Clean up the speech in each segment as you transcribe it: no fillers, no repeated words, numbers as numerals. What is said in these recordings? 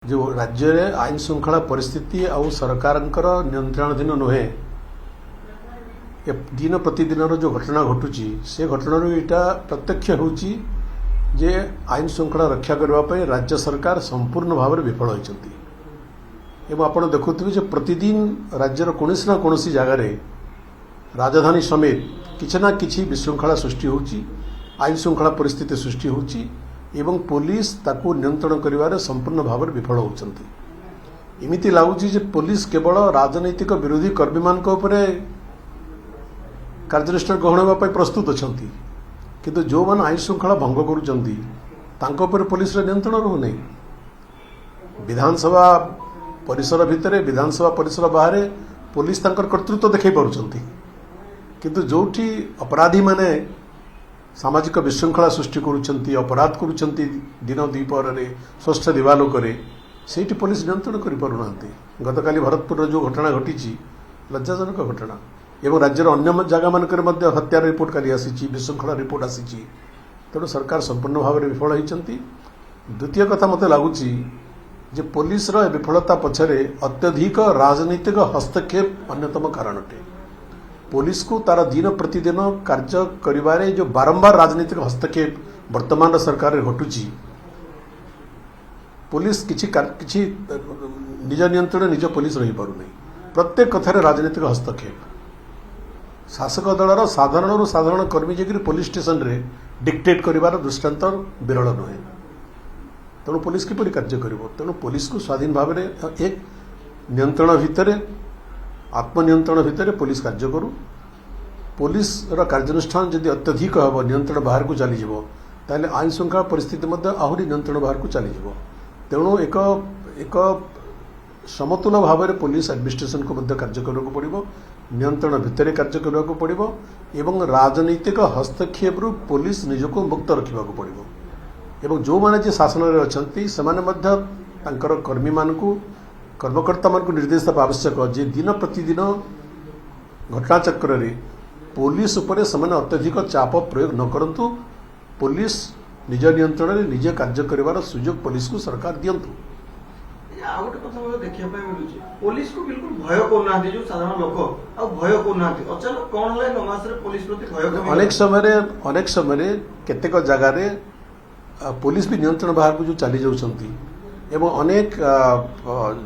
जो राज्य रे आईन श्रृंखला परिस्थिति आउ सरकारंकर नियंत्रणाधीन नुहे दिन प्रतिदिन जो घटना घटुची से घटना यहाँ प्रत्यक्ष होची जे आईन श्रृंखला रक्षा करने राज्य सरकार संपूर्ण भाव में विफल होती एवं आप देखुवे प्रतिदिन राज्यर कौन ना कौन जगार राजधानी समेत किसी ना कि विशृंखला सृष्टि होची आईन श्रृंखला परिस्थिति सृष्टि होची एवं पुलिस ताकू नियंत्रण करिवारे संपूर्ण भाव में विफल होती एमती लगुच पुलिस केवल राजनैतिक विरोधी कर्मी मान कार्यानुष्ठान ग्रहण होगा प्रस्तुत अच्छा किंतु जो मैंने आईन श्रृंखला भंग कर पुलिस नियंत्रण रोना विधानसभा परिसर भितर विधानसभा परिसर बाहर पुलिस तांकर कर्तृत्व देखै पारुछंती किंतु जोठी अपराधी माने सामाजिक विशृंखला सृष्टि करुछंती अपराध करुछंती दिन द्विपहर में स्वस्थ दिवालोक से पुलिस नियंत्रण कर पारुनांती गतकाली भरतपुर जो घटना घटी लज्जाजनक घटना एवं राज्यर अन्य जगह मानक हत्यार रिपोर्ट काली आसी विशृंखला रिपोर्ट आसी तेणु सरकार संपूर्ण भाव में विफल होती। द्वितीय कथा मत लगुच पुलिस विफलता पछरे अत्यधिक राजनीतिक हस्तक्षेप अन्यतम कारण अटे। पुलिस को तार दिन प्रतिदिन कार्य करिवारे जो बारंबार राजनीतिक हस्तक्षेप वर्तमान सरकार घटुची पुलिस किछि निज नियंत्रण निज पुलिस रही पारुनी प्रत्येक कथार राजनीतिक हस्तक्षेप शासक दलर साधारण कर्मी जाकि पुलिस स्टेशन रे डिक्टेट करिवार दृष्टांत विरल नुहे तेणु पुलिस किपरि कार्य करिवो तेणु पुलिस को स्वाधीन भाव में एक नियंत्रण भितर आत्मनियंत्रण भितर पुलिस कार्य करू पुलिस कार्यानुष्ठान जदि अत्यधिक हम नियंत्रण बाहर को चली जाव ताले आईन श्रृंखला परिस्थिति आहरी नियंत्रण बाहर को चली जाव तेणु एक समतुल भाव में पुलिस एडमिनिस्ट्रेशन को कार्य करने पड़ो नियंत्रण भितर कार्य करने पड़ो एवं राजनीतिक हस्तक्षेप पुलिस निजको मुक्त रखा पड़ो एवं जो मैंने शासन में अच्छा से कर्मी मानू कर्मकर्ता मान निर्देश देवा आवश्यक जे दिन प्रतिदिन घटनाचक्र रे पुलिस उपरे समान अत्यधिक चाप प्रयोग न करंतु पुलिस निज नियंत्रण में निजे कार्य करिवार सुजोग पुलिस को सरकार दियंतु। देखा पुलिस को बिल्कुल भय करना जो साधारण लोक आ भय करना अचानक कौन है नमाज रे पुलिस प्रति भय अनेक समय केतेक जगार पुलिस भी नियंत्रण बाहर को जो चली जाउछंती एवं अनेक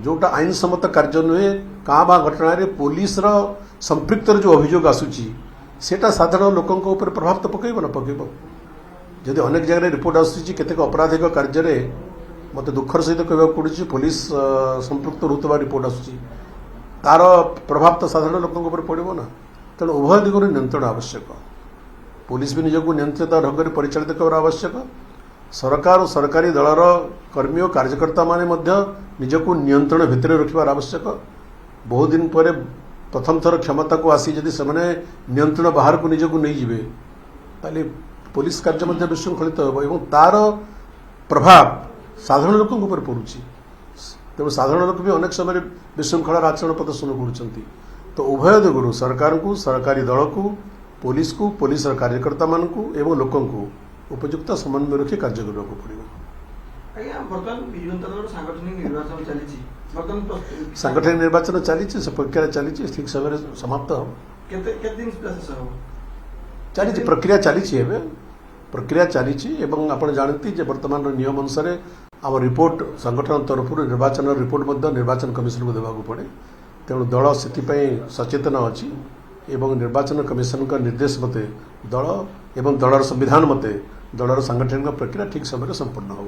जोटा आईन सम्मत कार्य नुहे क्या बा घटना पुलिस संपृक्त जो अभियोग आसूची सेटा साधारण लोकों ऊपर प्रभाव तो पकेब न पकेब जदि अनेक जगह रिपोर्ट आसूची केतेक आपराधिक कार्य मत दुखर सहित कहवा पड़ी पुलिस संपृक्त होता रिपोर्ट आसूची तार प्रभाव तो साधारण लोकों ऊपर पड़ो ना तेणु उभय दिगर नियंत्रण आवश्यक पुलिस भी निजक नियंत्रित ढंग से परिचालित करना आवश्यक सरकार और सरकारी दलर कर्मी और कार्यकर्ता माने निजको नियंत्रण भितर रखिबार आवश्यक बहुत दिन पर प्रथम थर क्षमता को आसी जदि से नियंत्रण बाहर को निजको नहीं जीवे ताले पुलिस कार्य विशृंखलित हो तार प्रभाव साधारण लोकों ऊपर पड़ुछि तेणु साधारण लोक भी अनेक समय विशृंखलार आचरण प्रदर्शन करुँच तो उभय दिगरु सरकार को सरकारी दल को पुलिस कार्यकर्ता मान एवं लोक उपयुक्त समन्वय रखी कार्य करने को पड़ो। सांगठनिक निर्वाचन चली प्रक्रिया चली ठीक समय समाप्त हम चली प्रक्रिया चली आप जानती वर्तमान नियम अनुसार आम रिपोर्ट संगठन तरफ निर्वाचन रिपोर्ट निर्वाचन कमिशन को देवाक पड़े तेणु दल से सचेतन अच्छी एवं निर्वाचन कमिशन का निर्देश मते दल एवं दलर संविधान मते दलर सांगठनिक प्रक्रिया ठीक समय संपूर्ण हो।